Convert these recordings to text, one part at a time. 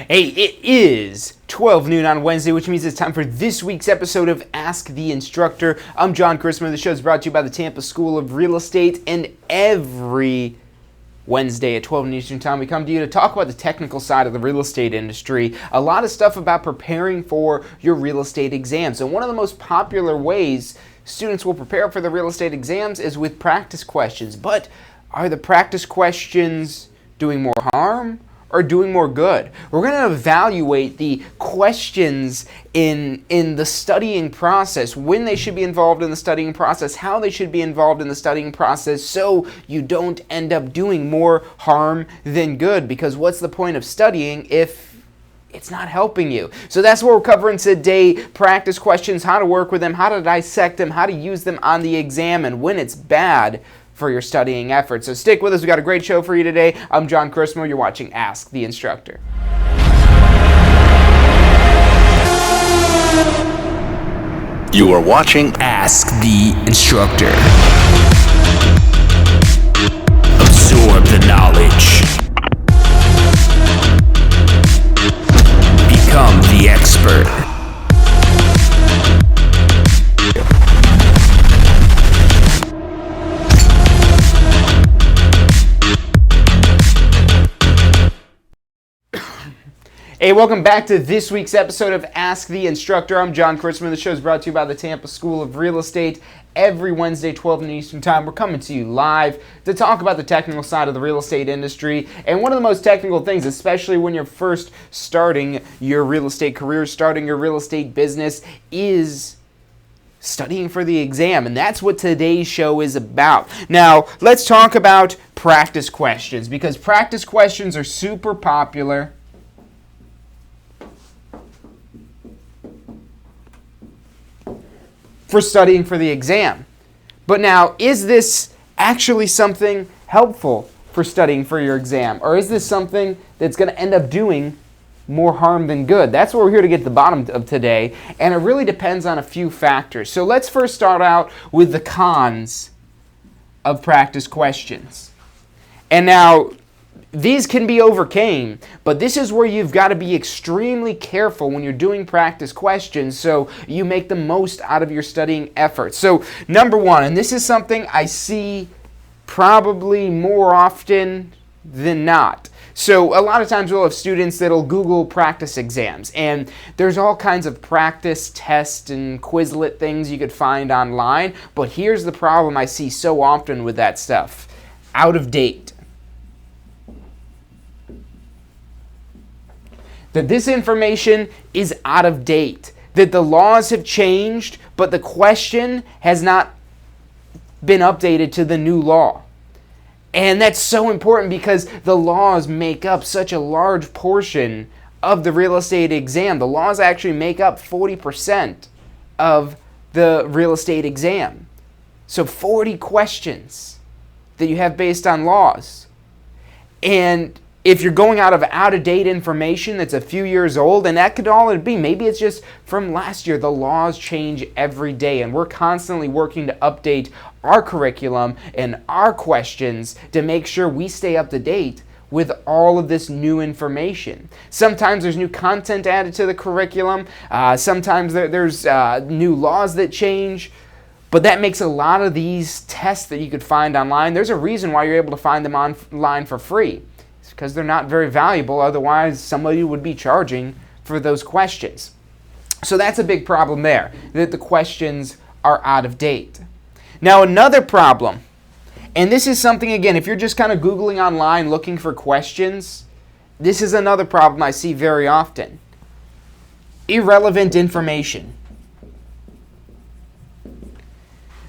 Hey, it is 12 noon on Wednesday, which means it's time for this week's episode of Ask the Instructor. I'm John Christman. The show is brought to you by the Tampa School of Real Estate, and every Wednesday at 12 noon Eastern Time, we come to you to talk about the technical side of the real estate industry. A lot of stuff about preparing for your real estate exams. And one of the most popular ways students will prepare for the real estate exams is with practice questions. But are the practice questions doing more harm or doing more good? We're going to evaluate the questions in the studying process, when they should be involved in the studying process, how they should be involved in the studying process, so you don't end up doing more harm than good. Because what's the point of studying if it's not helping you? So that's what we're covering today. Practice questions, how to work with them, how to dissect them, how to use them on the exam, and when it's bad for your studying efforts. So stick with us. We got a great show for you today. I'm John Christman. You're watching Ask the Instructor. You are watching Ask the Instructor. Absorb the knowledge. Become the expert. Hey, welcome back to this week's episode of Ask the Instructor. I'm John Christman. The show is brought to you by the Tampa School of Real Estate. Every Wednesday, 12 noon Eastern Time, we're coming to you live to talk about the technical side of the real estate industry. And one of the most technical things, especially when you're first starting your real estate career, starting your real estate business, is studying for the exam. And that's what today's show is about. Now, let's talk about practice questions, because practice questions are super popular for studying for the exam. But now, is this actually something helpful for studying for your exam? Or is this something that's going to end up doing more harm than good? That's what we're here to get to the bottom of today. And it really depends on a few factors. So let's first start out with the cons of practice questions. And now, these can be overcame, but this is where you've got to be extremely careful when you're doing practice questions so you make the most out of your studying efforts. So number one, and this is something I see probably more often than not. So a lot of times we'll have students that'll Google practice exams, and there's all kinds of practice tests and Quizlet things you could find online, but here's the problem I see so often with that stuff: out of date. That this information is out of date, that the laws have changed, but the question has not been updated to the new law. And that's so important because the laws make up such a large portion of the real estate exam. The laws actually make up 40% of the real estate exam. So 40 questions that you have based on laws. And if you're going out of date information that's a few years old, and that could all it be, maybe it's just from last year. The laws change every day, and we're constantly working to update our curriculum and our questions to make sure we stay up to date with all of this new information. Sometimes there's new content added to the curriculum. Sometimes there's new laws that change. But that makes a lot of these tests that you could find online, there's a reason why you're able to find them online for free. Because they're not very valuable, otherwise somebody would be charging for those questions. So that's a big problem there, that the questions are out of date. Now another problem, and this is something, again, if you're just kind of Googling online looking for questions, this is another problem I see very often: irrelevant information.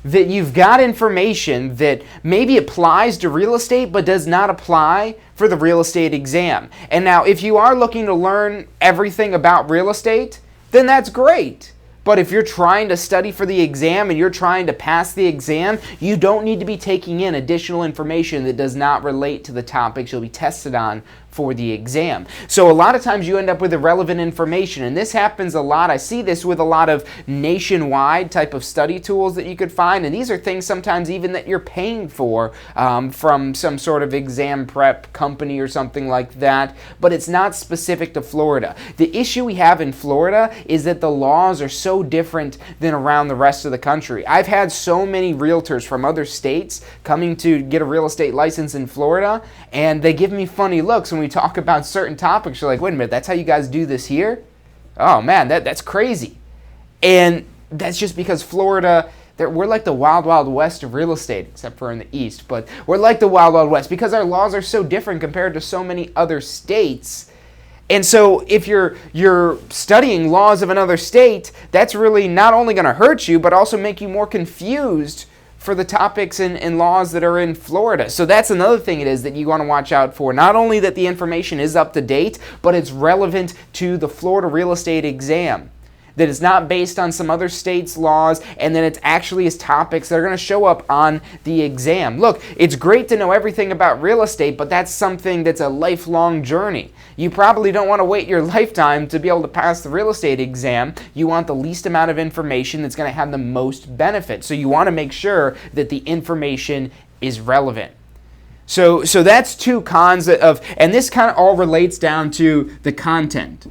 That you've got information that maybe applies to real estate but does not apply for the real estate exam. And now, if you are looking to learn everything about real estate, then that's great. But if you're trying to study for the exam and you're trying to pass the exam, you don't need to be taking in additional information that does not relate to the topics you'll be tested on for the exam. So a lot of times you end up with irrelevant information, and this happens a lot. I see this with a lot of nationwide type of study tools that you could find, and these are things sometimes even that you're paying for from some sort of exam prep company or something like that, but it's not specific to Florida. The issue we have in Florida is that the laws are so different than around the rest of the country. I've had so many realtors from other states coming to get a real estate license in Florida, and they give me funny looks when we talk about certain topics. You're like, wait a minute, that's how you guys do this here? Oh man, that's crazy. And that's just because Florida, we're like the wild, wild west of real estate, except for in the east, but we're like the wild, wild west because our laws are so different compared to so many other states. And so if you're studying laws of another state, that's really not only going to hurt you, but also make you more confused for the topics and laws that are in Florida. So that's another thing it is that you want to watch out for. Not only that the information is up to date, but it's relevant to the Florida real estate exam. That it's not based on some other state's laws, and then it actually is topics that are going to show up on the exam. Look, it's great to know everything about real estate, but that's something that's a lifelong journey. You probably don't want to wait your lifetime to be able to pass the real estate exam. You want the least amount of information that's going to have the most benefit. So you want to make sure that the information is relevant. So that's two cons and this kind of all relates down to the content.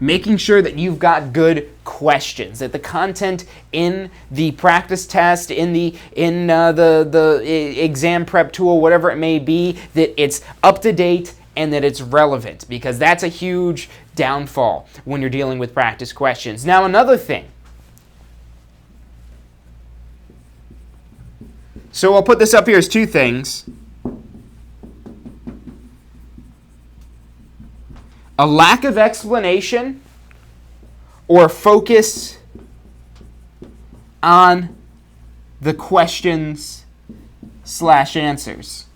Making sure that you've got good questions, that the content in the practice test, in the exam prep tool, whatever it may be, that it's up to date and that it's relevant, because that's a huge downfall when you're dealing with practice questions. Now, another thing. So I'll put this up here as two things. A lack of explanation or focus on the questions/answers.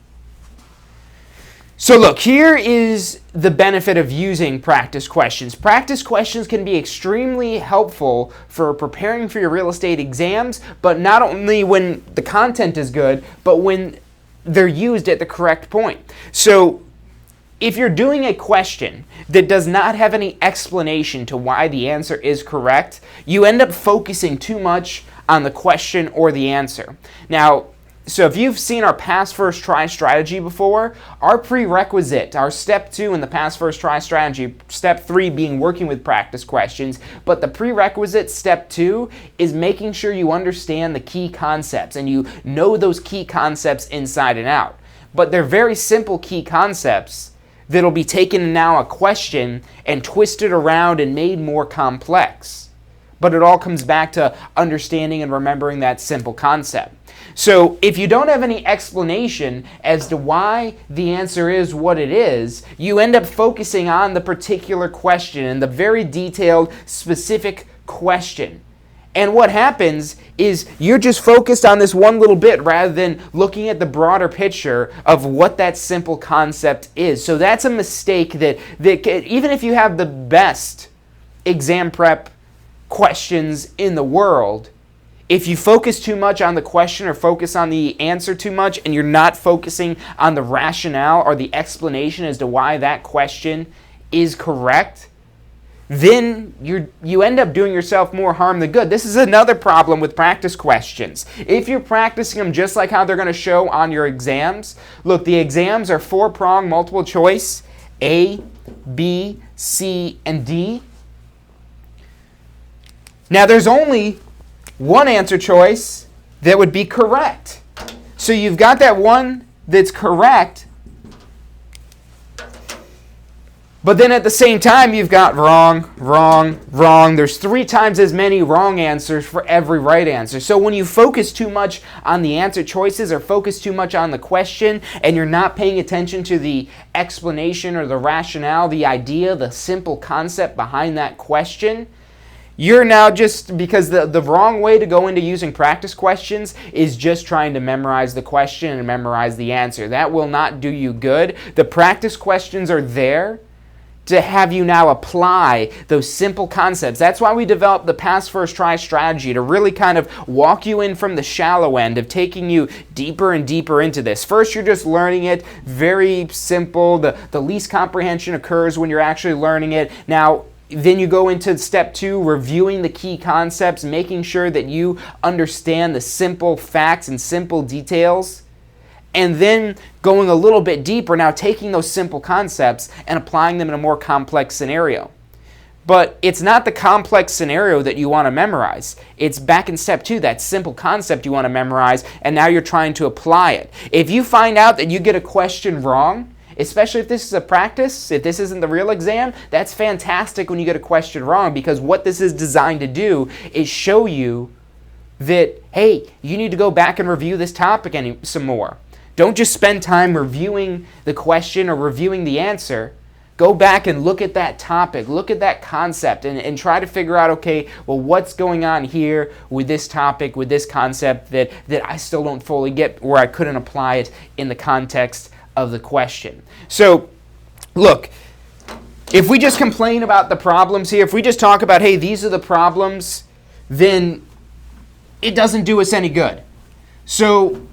So look, here is the benefit of using practice questions. Practice questions can be extremely helpful for preparing for your real estate exams, but not only when the content is good, but when they're used at the correct point. So if you're doing a question that does not have any explanation to why the answer is correct, you end up focusing too much on the question or the answer. Now, so if you've seen our pass first try strategy before, our prerequisite, our step 2 in the pass first try strategy, step 3 being working with practice questions, but the prerequisite step 2 is making sure you understand the key concepts and you know those key concepts inside and out. But they're very simple key concepts that'll be taken now a question and twisted around and made more complex. But it all comes back to understanding and remembering that simple concept. So if you don't have any explanation as to why the answer is what it is, you end up focusing on the particular question and the very detailed, specific question. And what happens is you're just focused on this one little bit rather than looking at the broader picture of what that simple concept is. So that's a mistake that even if you have the best exam prep questions in the world, if you focus too much on the question or focus on the answer too much and you're not focusing on the rationale or the explanation as to why that question is correct, then you end up doing yourself more harm than good. This is another problem with practice questions. If you're practicing them just like how they're going to show on your exams, look, the exams are 4-prong multiple choice, A, B, C, and D. Now there's only one answer choice that would be correct. So you've got that one that's correct, but then at the same time, you've got wrong, wrong, wrong. There's 3 times as many wrong answers for every right answer. So when you focus too much on the answer choices or focus too much on the question and you're not paying attention to the explanation or the rationale, the idea, the simple concept behind that question, you're now just, because the wrong way to go into using practice questions is just trying to memorize the question and memorize the answer. That will not do you good. The practice questions are there to have you now apply those simple concepts. That's why we developed the pass first try strategy, to really kind of walk you in from the shallow end of taking you deeper and deeper into this. First, you're just learning it, very simple. The least comprehension occurs when you're actually learning it. Now, then you go into step 2, reviewing the key concepts, making sure that you understand the simple facts and simple details. And then going a little bit deeper, now taking those simple concepts and applying them in a more complex scenario. But it's not the complex scenario that you want to memorize. It's back in step 2, that simple concept you want to memorize, and now you're trying to apply it. If you find out that you get a question wrong, especially if this is a practice, if this isn't the real exam, that's fantastic when you get a question wrong, because what this is designed to do is show you that, hey, you need to go back and review this topic some more. Don't just spend time reviewing the question or reviewing the answer. Go back and look at that topic, look at that concept, and try to figure out, okay, well, what's going on here with this topic, with this concept that I still don't fully get, or I couldn't apply it in the context of the question. So, look, if we just complain about the problems here, if we just talk about, hey, these are the problems, then it doesn't do us any good. So,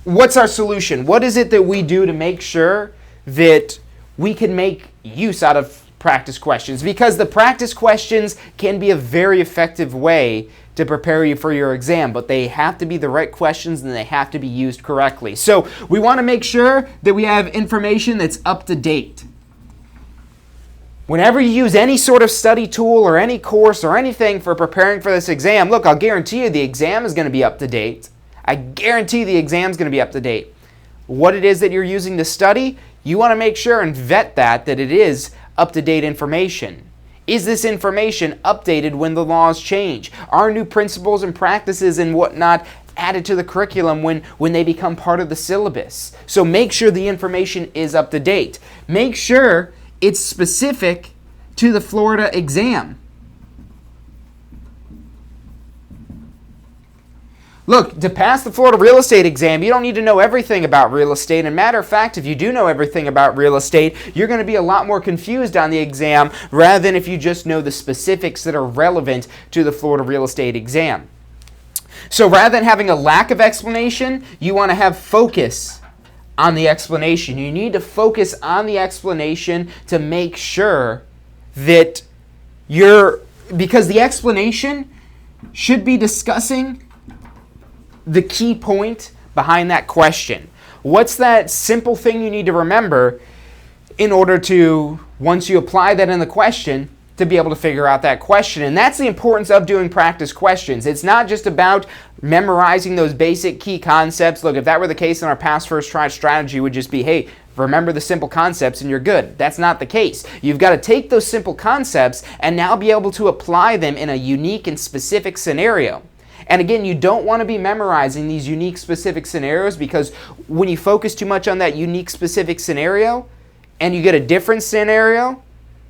what's our solution? What is it that we do to make sure that we can make use out of practice questions? Because the practice questions can be a very effective way to prepare you for your exam, but they have to be the right questions and they have to be used correctly. So we want to make sure that we have information that's up to date. Whenever you use any sort of study tool or any course or anything for preparing for this exam, look, I'll guarantee you the exam is going to be up to date. I guarantee the exam's going to be up to date. What it is that you're using to study, you want to make sure and vet that it is up-to-date information. Is this information updated when the laws change? Are new principles and practices and whatnot added to the curriculum when they become part of the syllabus? So make sure the information is up to date. Make sure it's specific to the Florida exam. Look, to pass the Florida real estate exam, you don't need to know everything about real estate. And matter of fact, if you do know everything about real estate, you're going to be a lot more confused on the exam rather than if you just know the specifics that are relevant to the Florida real estate exam. So rather than having a lack of explanation, you want to have focus on the explanation. You need to focus on the explanation to make sure that because the explanation should be discussing the key point behind that question. What's that simple thing you need to remember in order to, once you apply that in the question, to be able to figure out that question? And that's the importance of doing practice questions. It's not just about memorizing those basic key concepts. Look, if that were the case, then our pass first try strategy would just be, hey, remember the simple concepts and you're good. That's not the case. You've got to take those simple concepts and now be able to apply them in a unique and specific scenario. And again, you don't want to be memorizing these unique specific scenarios, because when you focus too much on that unique specific scenario and you get a different scenario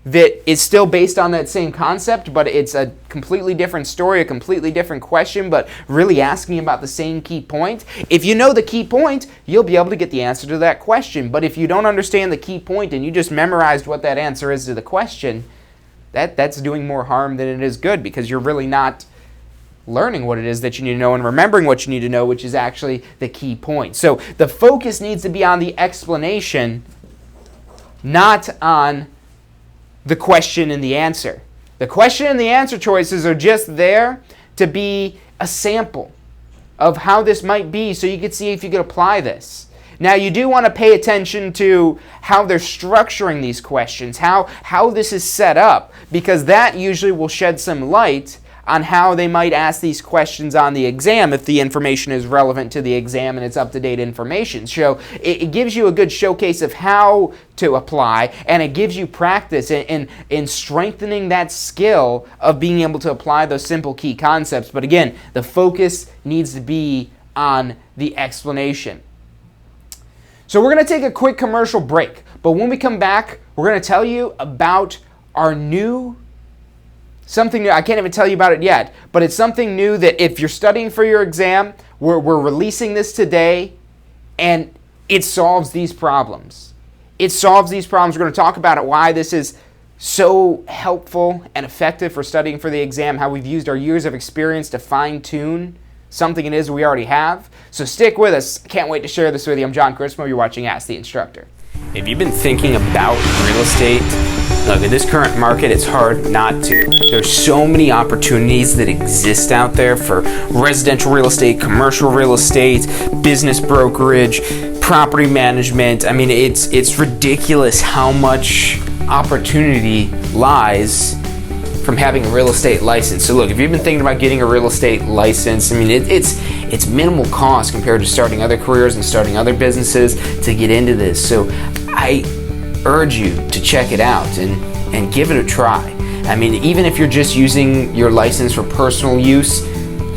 that is still based on that same concept, but it's a completely different story, a completely different question, but really asking about the same key point. If you know the key point, you'll be able to get the answer to that question. But if you don't understand the key point and you just memorized what that answer is to the question, that's doing more harm than it is good, because you're really not learning what it is that you need to know and remembering what you need to know, which is actually the key point. So the focus needs to be on the explanation, not on the question and the answer. The question and the answer choices are just there to be a sample of how this might be, so you can see if you could apply this. Now, you do want to pay attention to how they're structuring these questions, how this is set up, because that usually will shed some light on how they might ask these questions on the exam if the information is relevant to the exam and it's up-to-date information. So it gives you a good showcase of how to apply, and it gives you practice in strengthening that skill of being able to apply those simple key concepts. But again, the focus needs to be on the explanation. So we're going to take a quick commercial break, but when we come back, we're going to tell you about our new something new. I can't even tell you about it yet, but it's something new that if you're studying for your exam, we're releasing this today, and it solves these problems. it solves these problems. We're going to talk about it, why this is so helpful and effective for studying for the exam, how we've used our years of experience to fine-tune something it is we already have. So stick with us. Can't wait to share this with you. I'm John Chrismo. You're watching Ask the Instructor. If you've been thinking about real estate, look, in this current market, it's hard not to. There's so many opportunities that exist out there for residential real estate, commercial real estate, business brokerage, property management. I mean, it's ridiculous how much opportunity lies from having a real estate license. So look, if you've been thinking about getting a real estate license, I mean, it's minimal cost compared to starting other careers and starting other businesses to get into this. So I urge you to check it out and give it a try. I mean, even if you're just using your license for personal use,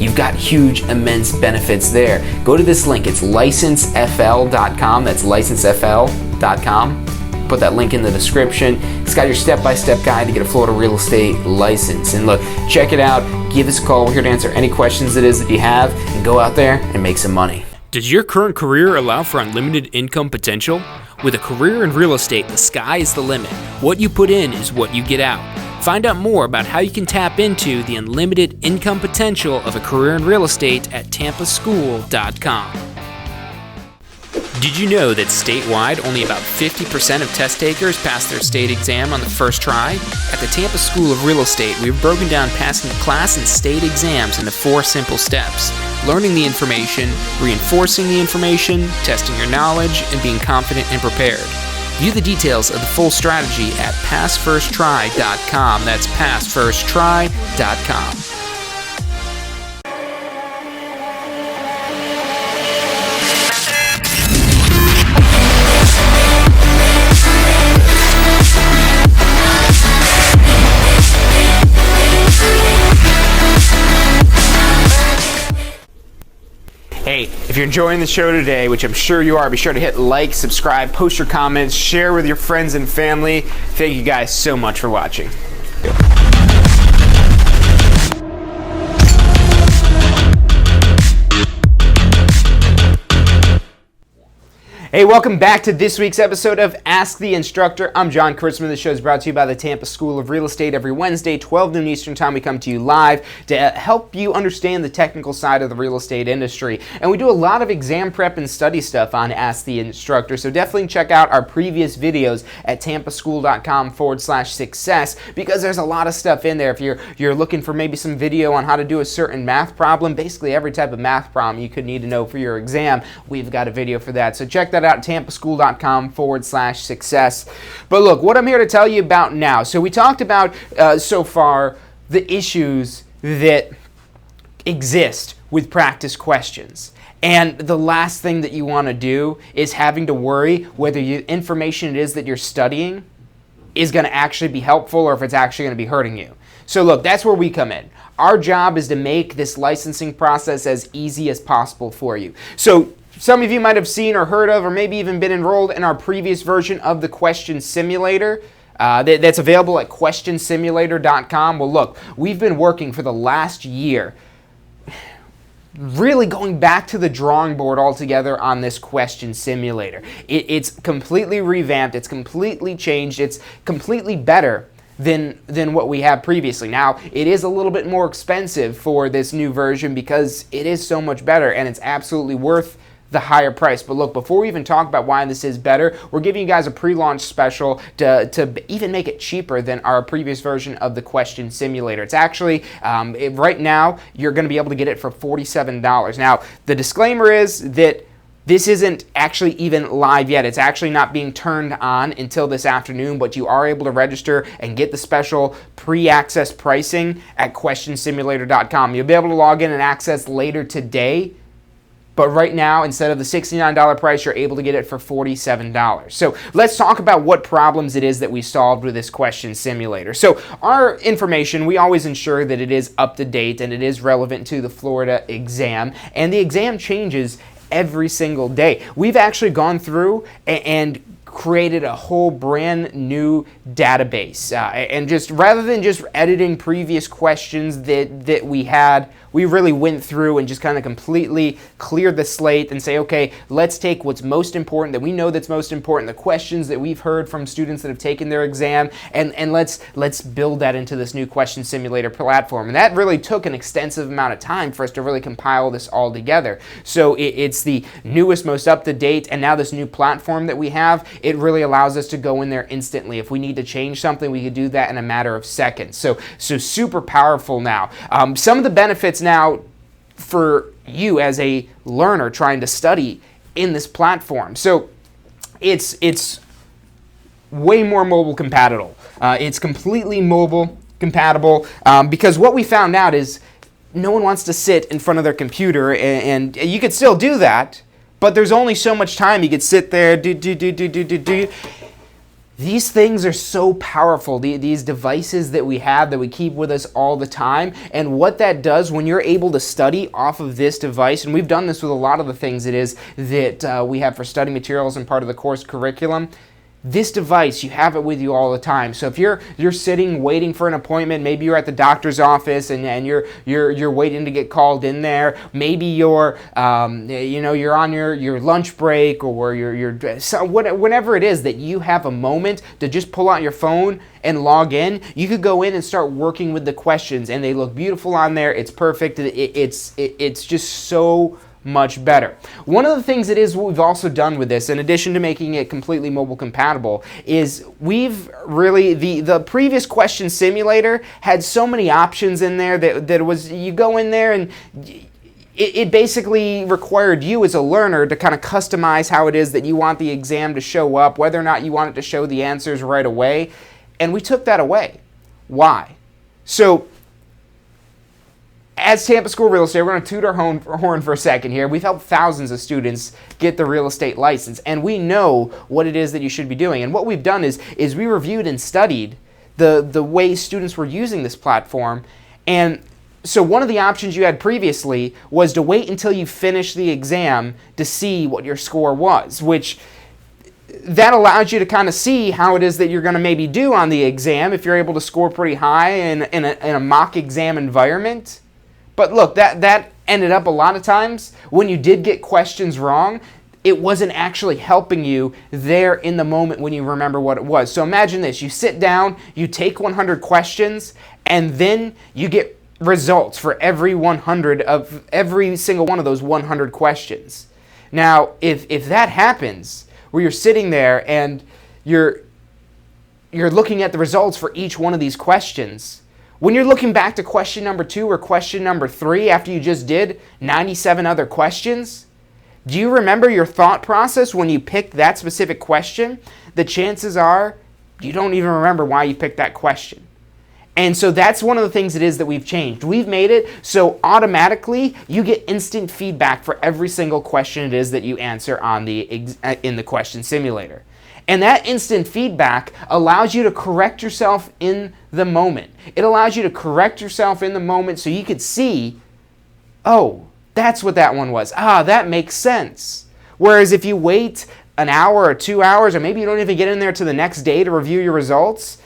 you've got huge, immense benefits there. Go to this link. It's licensefl.com. That's licensefl.com. Put that link in the description. It's got your step-by-step guide to get a Florida real estate license. And look, check it out. Give us a call. We're here to answer any questions it is that you have, and go out there and make some money. Does your current career allow for unlimited income potential? With a career in real estate, the sky is the limit. What you put in is what you get out. Find out more about how you can tap into the unlimited income potential of a career in real estate at tampaschool.com. Did you know that statewide, only about 50% of test takers pass their state exam on the first try? At the Tampa School of Real Estate, we've broken down passing the class and state exams into 4 simple steps: learning the information, reinforcing the information, testing your knowledge, and being confident and prepared. View the details of the full strategy at passfirsttry.com. That's passfirsttry.com. Hey, if you're enjoying the show today, which I'm sure you are, be sure to hit like, subscribe, post your comments, share with your friends and family. Thank you guys so much for watching. Hey, welcome back to this week's episode of Ask the Instructor. I'm John Chrisman. This show is brought to you by the Tampa School of Real Estate. Every Wednesday, 12 noon Eastern Time, we come to you live to help you understand the technical side of the real estate industry. And we do a lot of exam prep and study stuff on Ask the Instructor, so definitely check out our previous videos at tampaschool.com/success, because there's a lot of stuff in there. If you're looking for maybe some video on how to do a certain math problem, basically every type of math problem you could need to know for your exam, we've got a video for that. So check that out, tampaschool.com/success. But look, what I'm here to tell you about now. So we talked about so far the issues that exist with practice questions. And the last thing that you want to do is having to worry whether the information it is that you're studying is going to actually be helpful or if it's actually going to be hurting you. So look, that's where we come in. Our job is to make this licensing process as easy as possible for you. So some of you might have seen or heard of or maybe even been enrolled in our previous version of the question simulator. That's available at questionsimulator.com. Well, look, we've been working for the last year, really going back to the drawing board altogether on this question simulator. It's completely revamped. It's completely changed. It's completely better than what we have previously. Now, it is a little bit more expensive for this new version because it is so much better, and it's absolutely worth the higher price. But look, before we even talk about why this is better, we're giving you guys a pre-launch special to even make it cheaper than our previous version of the question simulator. It's actually, right now, you're going to be able to get it for $47. Now, the disclaimer is that this isn't actually even live yet. It's actually not being turned on until this afternoon, but you are able to register and get the special pre-access pricing at questionsimulator.com. You'll be able to log in and access later today. But right now, instead of the $69 price, you're able to get it for $47. So let's talk about what problems it is that we solved with this question simulator. So our information, we always ensure that it is up to date and it is relevant to the Florida exam. And the exam changes every single day. We've actually gone through and created a whole brand new database. And just rather than just editing previous questions that we had, we really went through and just kind of completely cleared the slate and say, okay, let's take what's most important, that we know that's most important, the questions that we've heard from students that have taken their exam, and let's build that into this new question simulator platform. And that really took an extensive amount of time for us to really compile this all together. So it's the newest, most up-to-date, and now this new platform that we have, it really allows us to go in there instantly. If we need to change something, we could do that in a matter of seconds. So super powerful now. Some of the benefits now for you as a learner trying to study in this platform. So it's way more mobile compatible. It's completely mobile compatible because what we found out is no one wants to sit in front of their computer, and you could still do that, but there's only so much time you could sit there, do. These things are so powerful, these devices that we have that we keep with us all the time, and what that does when you're able to study off of this device, and we've done this with a lot of the things it is that we have for study materials and part of the course curriculum. This device, you have it with you all the time. So if you're sitting waiting for an appointment, maybe you're at the doctor's office and you're waiting to get called in there. Maybe you're you're on your lunch break, or whenever it is that you have a moment to just pull out your phone and log in, you could go in and start working with the questions, and they look beautiful on there. It's perfect. It's just so much better. One of the things that is what we've also done with this, in addition to making it completely mobile compatible, is we've really, the previous question simulator had so many options in there that it was, you go in there and it basically required you as a learner to kind of customize how it is that you want the exam to show up, whether or not you want it to show the answers right away, and we took that away. Why? So as Tampa School Real Estate, we're going to toot our horn for a second here. We've helped thousands of students get the real estate license, and we know what it is that you should be doing. And what we've done is we reviewed and studied the way students were using this platform. And so one of the options you had previously was to wait until you finish the exam to see what your score was, which that allows you to kind of see how it is that you're going to maybe do on the exam if you're able to score pretty high in a mock exam environment. But look, that ended up a lot of times when you did get questions wrong, it wasn't actually helping you there in the moment when you remember what it was. So imagine this, you sit down, you take 100 questions, and then you get results for every single one of those 100 questions. Now, if that happens, where you're sitting there and you're looking at the results for each one of these questions, when you're looking back to question number 2 or question number 3 after you just did 97 other questions, do you remember your thought process when you picked that specific question? The chances are you don't even remember why you picked that question. And so that's one of the things it is that we've changed. We've made it so automatically you get instant feedback for every single question it is that you answer on in the question simulator. And that instant feedback allows you to correct yourself in the moment. It allows you to correct yourself in the moment so you could see, oh, that's what that one was. That makes sense. Whereas if you wait an hour or 2 hours, or maybe you don't even get in there to the next day to review your results,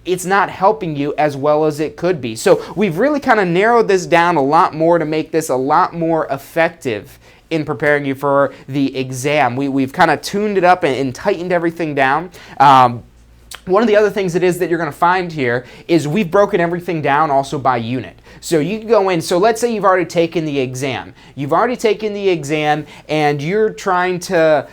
it's not helping you as well as it could be. So we've really kind of narrowed this down a lot more to make this a lot more effective in preparing you for the exam. We've kind of tuned it up and tightened everything down. One of the other things it is that you're going to find here is we've broken everything down also by unit. So you can go in, so let's say you've already taken the exam. You've already taken the exam and you're trying to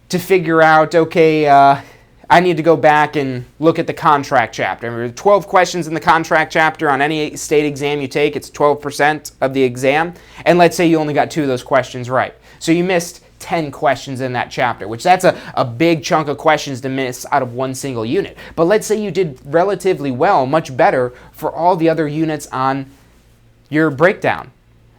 figure out, okay, I need to go back and look at the contract chapter. There are 12 questions in the contract chapter. On any state exam you take, it's 12% of the exam. And let's say you only got 2 of those questions right. So you missed 10 questions in that chapter, which that's a big chunk of questions to miss out of one single unit. But let's say you did relatively well, much better for all the other units on your breakdown.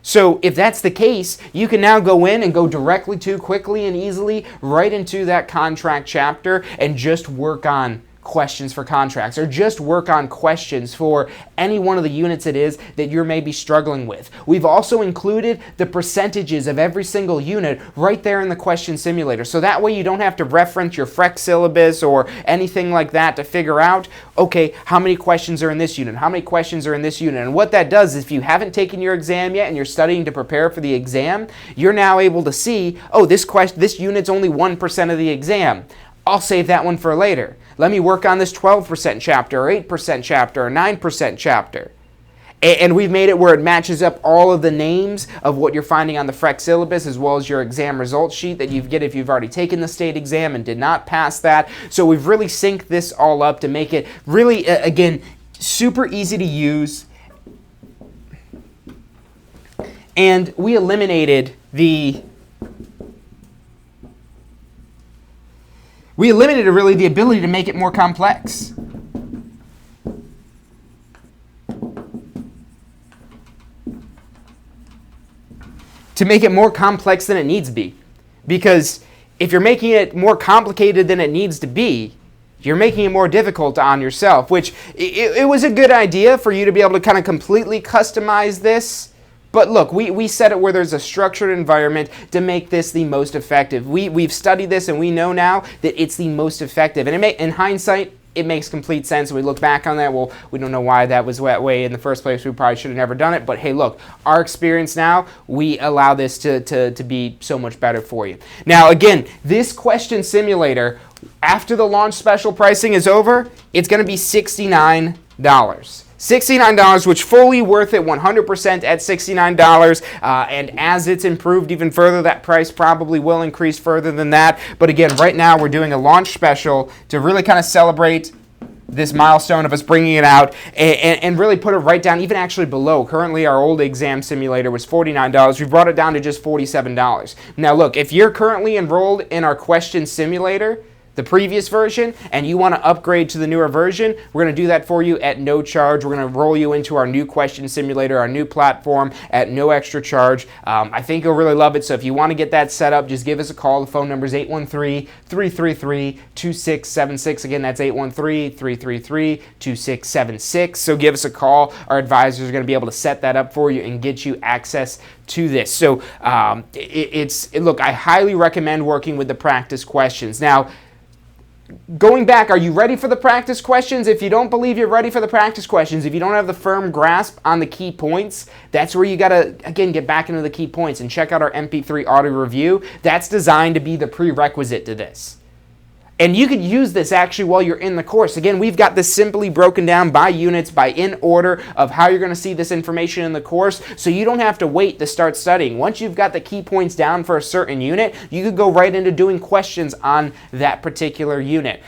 So if that's the case, you can now go in and go directly to, quickly and easily, right into that contract chapter and just work on questions for contracts, or just work on questions for any one of the units it is that you're maybe struggling with. We've also included the percentages of every single unit right there in the question simulator, so that way you don't have to reference your FREC syllabus or anything like that to figure out, okay, how many questions are in this unit, how many questions are in this unit. And what that does is, if you haven't taken your exam yet and you're studying to prepare for the exam, you're now able to see, oh, this unit's only 1% of the exam. I'll save that one for later. Let me work on this 12% chapter, or 8% chapter, or 9% chapter. And we've made it where it matches up all of the names of what you're finding on the FREC syllabus, as well as your exam results sheet that you get if you've already taken the state exam and did not pass that. So we've really synced this all up to make it really, again, super easy to use. And we eliminated really the ability to make it more complex. To make it more complex than it needs to be. Because if you're making it more complicated than it needs to be, you're making it more difficult on yourself, which it was a good idea for you to be able to kind of completely customize this. But look, we set it where there's a structured environment to make this the most effective. We've studied this and we know now that it's the most effective. And in hindsight, it makes complete sense. We look back on that, well, we don't know why that was that way in the first place. We probably should have never done it. But hey, look, our experience now, we allow this to be so much better for you. Now, again, this question simulator, after the launch special pricing is over, it's going to be $69. $69, which fully worth it, 100% at $69. And as it's improved even further, that price probably will increase further than that. But again, right now we're doing a launch special to really kind of celebrate this milestone of us bringing it out and really put it right down, even actually below. Currently, our old exam simulator was $49. We brought it down to just $47. Now, look, if you're currently enrolled in our question simulator, the previous version, and you want to upgrade to the newer version, we're going to do that for you at no charge. We're going to roll you into our new question simulator, our new platform at no extra charge. I think you'll really love it. So if you want to get that set up, just give us a call. The phone number is 813-333-2676. Again, that's 813-333-2676. So give us a call. Our advisors are going to be able to set that up for you and get you access to this. So look, I highly recommend working with the practice questions. Now, going back, are you ready for the practice questions? If you don't believe you're ready for the practice questions, if you don't have the firm grasp on the key points, that's where you got to, again, get back into the key points and check out our MP3 audio review. That's designed to be the prerequisite to this. And you could use this actually while you're in the course. Again, we've got this simply broken down by units, by in order of how you're going to see this information in the course, so you don't have to wait to start studying. Once you've got the key points down for a certain unit, you could go right into doing questions on that particular unit.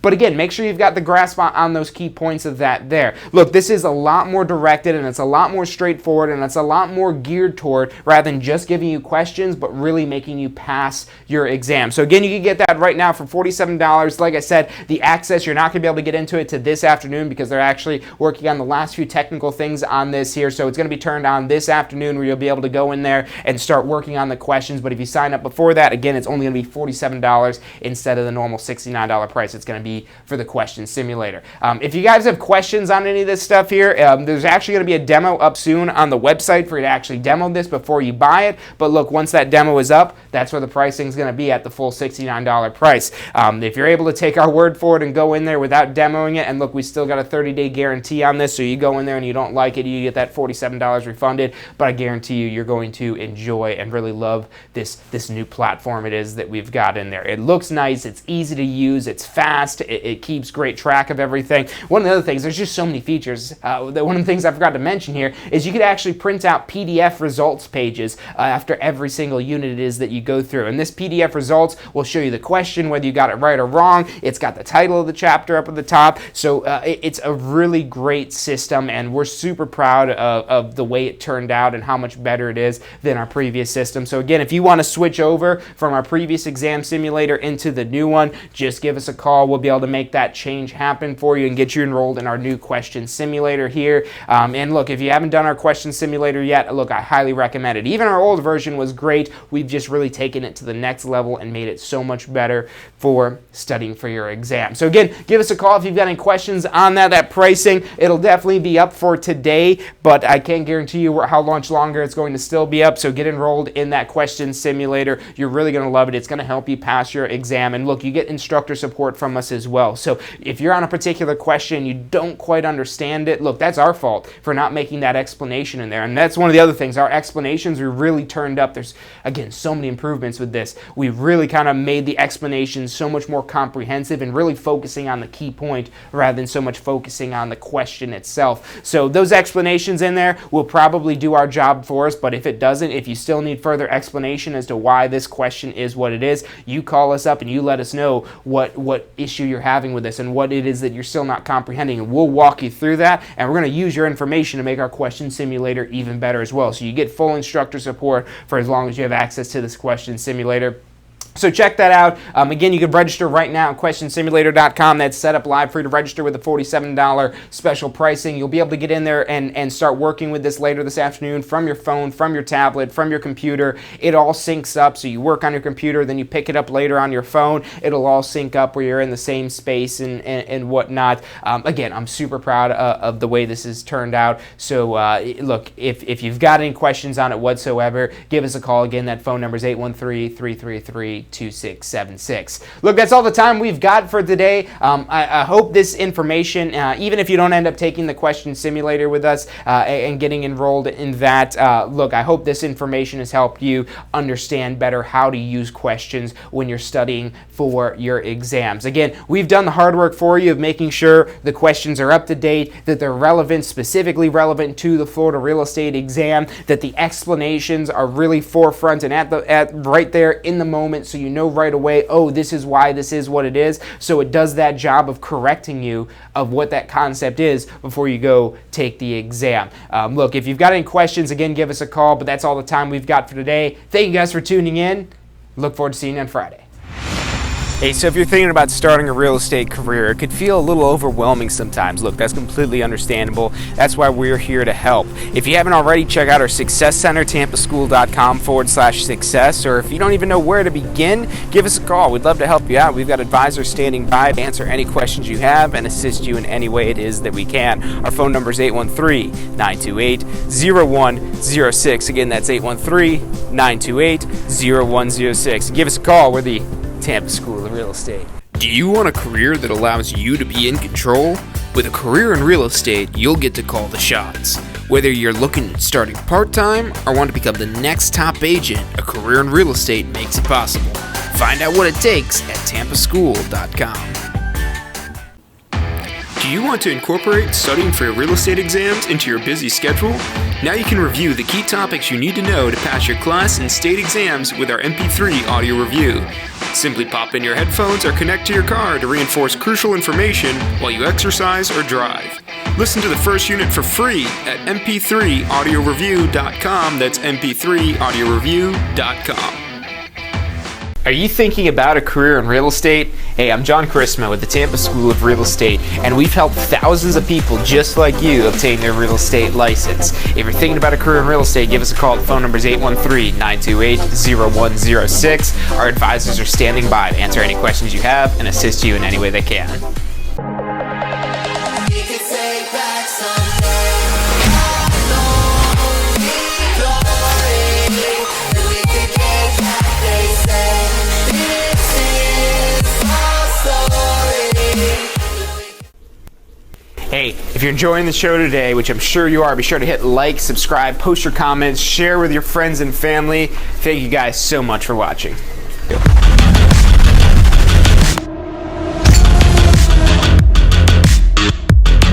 But again, make sure you've got the grasp on those key points of that there. Look, this is a lot more directed, and it's a lot more straightforward, and it's a lot more geared toward, rather than just giving you questions, but really making you pass your exam. So again, you can get that right now for $47. Like I said, the access, you're not going to be able to get into it to this afternoon because they're actually working on the last few technical things on this here. So it's going to be turned on this afternoon where you'll be able to go in there and start working on the questions. But if you sign up before that, again, it's only going to be $47 instead of the normal $69 price. It's going to be for the question simulator. If you guys have questions on any of this stuff here, there's actually going to be a demo up soon on the website for you to actually demo this before you buy it. But look, once that demo is up, that's where the pricing is going to be at the full $69 price. If you're able to take our word for it and go in there without demoing it, and look, we still got a 30-day guarantee on this, so you go in there and you don't like it, you get that $47 refunded. But I guarantee you, you're going to enjoy and really love this new platform it is that we've got in there. It looks nice, it's easy to use, it's fast, it keeps great track of everything. One of the other things, there's just so many features. One of the things I forgot to mention here is you could actually print out PDF results pages after every single unit it is that you go through. And this PDF results will show you the question, whether you got it right or wrong. It's got the title of the chapter up at the top. So it's a really great system, and we're super proud of the way it turned out and how much better it is than our previous system. So again, if you want to switch over from our previous exam simulator into the new one, just give us a call. We'll be be able to make that change happen for you and get you enrolled in our new question simulator here. And look, if you haven't done our question simulator yet, look, I highly recommend it. Even our old version was great. We've just really taken it to the next level and made it so much better for studying for your exam. So again, give us a call if you've got any questions on that. That pricing, it'll definitely be up for today, but I can't guarantee you how much longer it's going to still be up. So get enrolled in that question simulator. You're really going to love it. It's going to help you pass your exam. And look, you get instructor support from us as well. So if you're on a particular question and you don't quite understand it, look, that's our fault for not making that explanation in there. And that's one of the other things. Our explanations are really turned up. There's, again, so many improvements with this. We've really kind of made the explanations so much more comprehensive and really focusing on the key point rather than so much focusing on the question itself. So those explanations in there will probably do our job for us, but if it doesn't, if you still need further explanation as to why this question is what it is, you call us up and you let us know what issue you're having with this and what it is that you're still not comprehending, and we'll walk you through that, and we're going to use your information to make our question simulator even better as well. So you get full instructor support for as long as you have access to this question simulator. So check that out. Again, you can register right now at questionsimulator.com. That's set up live for you to register with a $47 special pricing. You'll be able to get in there and start working with this later this afternoon from your phone, from your tablet, from your computer. It all syncs up. So you work on your computer, then you pick it up later on your phone. It'll all sync up where you're in the same space and whatnot. Again, I'm super proud of the way this has turned out. So look, if you've got any questions on it whatsoever, give us a call. Again, that phone number is 813-333-2676. Look, that's all the time we've got for today. I hope this information, even if you don't end up taking the question simulator with us and getting enrolled in that, look, I hope this information has helped you understand better how to use questions when you're studying for your exams. Again, we've done the hard work for you of making sure the questions are up to date, that they're relevant, specifically relevant to the Florida real estate exam, that the explanations are really forefront and at right there in the moment, so you know right away, oh, this is why this is what it is. So it does that job of correcting you of what that concept is before you go take the exam. Look, if you've got any questions, again, give us a call, but that's all the time we've got for today. Thank you guys for tuning in. Look forward to seeing you on Friday. Hey, so if you're thinking about starting a real estate career, it could feel a little overwhelming sometimes. Look, that's completely understandable. That's why we're here to help. If you haven't already, check out our Success Center, tampaschool.com/success, or if you don't even know where to begin, give us a call. We'd love to help you out. We've got advisors standing by to answer any questions you have and assist you in any way it is that we can. Our phone number is 813-928-0106. Again, that's 813-928-0106. Give us a call. We're the Tampa School of Real Estate. Do you want a career that allows you to be in control? With a career in real estate, you'll get to call the shots. Whether you're looking at starting part-time or want to become the next top agent, a career in real estate makes it possible. Find out what it takes at tampaschool.com. Do you want to incorporate studying for your real estate exams into your busy schedule? Now you can review the key topics you need to know to pass your class and state exams with our MP3 audio review. Simply pop in your headphones or connect to your car to reinforce crucial information while you exercise or drive. Listen to the first unit for free at mp3audioreview.com. That's mp3audioreview.com. Are you thinking about a career in real estate? Hey, I'm John Chrisma with the Tampa School of Real Estate, and we've helped thousands of people just like you obtain their real estate license. If you're thinking about a career in real estate, give us a call. The phone number is 813-928-0106. Our advisors are standing by to answer any questions you have and assist you in any way they can. Hey, if you're enjoying the show today, which I'm sure you are, be sure to hit like, subscribe, post your comments, share with your friends and family. Thank you guys so much for watching.